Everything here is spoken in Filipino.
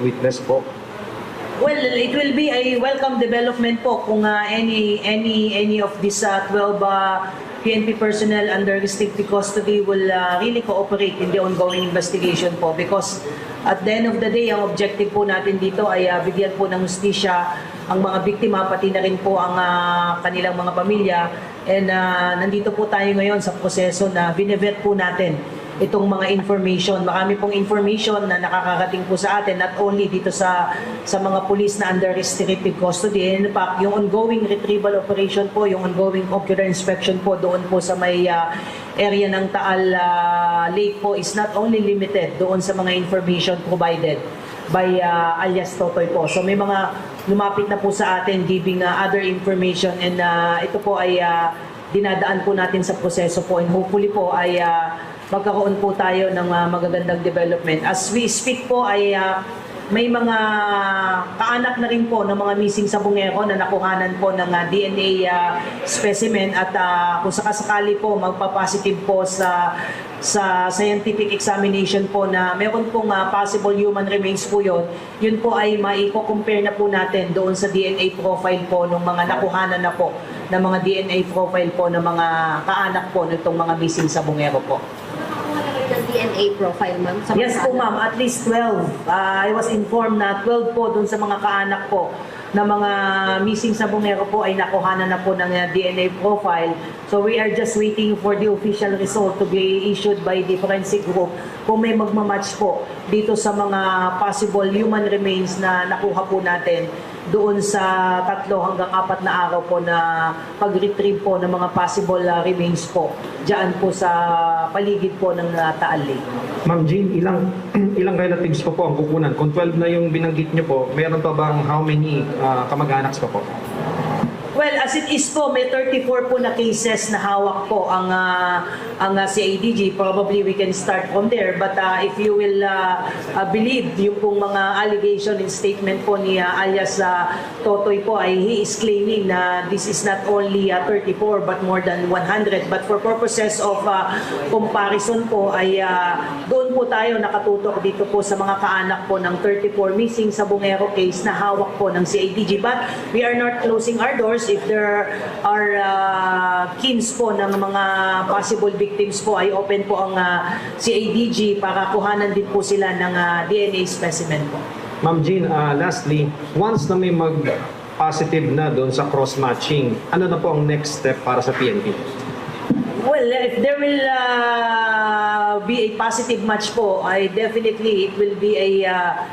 witness po? Well, it will be a welcome development po kung any of these 12 PNP personnel under restricted custody will really cooperate in the ongoing investigation po, because at the end of the day, ang objective po natin dito ay bigyan po ng hustisya ang mga biktima, pati na rin po ang kanilang mga pamilya. And nandito po tayo ngayon sa proseso na binevet po natin itong mga information. Marami pong information na nakakarating po sa atin, not only dito sa mga police na under restricted custody. And in fact, yung ongoing retrieval operation po, yung ongoing ocular inspection po doon po sa may area ng Taal Lake po is not only limited doon sa mga information provided by alias Totoy po. So may mga lumapit na po sa atin giving other information, and ito po ay dinadaan po natin sa proseso po, and hopefully po ay magkakaroon po tayo ng magagandang development. As we speak po ay may mga kaanak na rin po ng mga missing sabungero na nakuhanan po ng DNA specimen, at kung sakasakali po magpa-positive po sa scientific examination po na meron pong possible human remains po yun po ay maiko-compare na po natin doon sa DNA profile po ng mga nakuhanan na po ng mga DNA profile po ng mga kaanak po nitong mga missing sabungero po. Ng DNA profile, ma'am? Yes po, ma'am. At least 12. I was informed na 12 po dun sa mga kaanak po na mga missing sabungero po ay nakuhanan na po ng DNA profile. So we are just waiting for the official result to be issued by the forensic group kung may magmamatch po dito sa mga possible human remains na nakuha po natin doon sa 3 hanggang 4 na araw po na pag-retrieve po ng mga possible remains po diyan po sa paligid po ng Taal Lake. Ma'am Jean, ilang relatives pa po ang kukunan? Kung 12 na yung binanggit nyo po, meron pa bang how many kamag-anaks pa po? Well, as it is po, may 34 po na cases na hawak po ang CIDG. Probably we can start from there. But if you will believe yung pong mga allegation and statement po ni alias Totoy po, ay he is claiming na this is not only 34 but more than 100. But for purposes of comparison po, ay doon po tayo nakatutok dito po sa mga kaanak po ng 34 missing sabungero case na hawak po ng CIDG. But we are not closing our doors. If there are kins po ng mga possible victims po, ay open po ang CIDG para kuhanan din po sila ng DNA specimen po. Ma'am Jean, lastly, once na may mag-positive na doon sa cross-matching, ano na po ang next step para sa PNP? Well, if there will be a positive match po, I definitely it will be a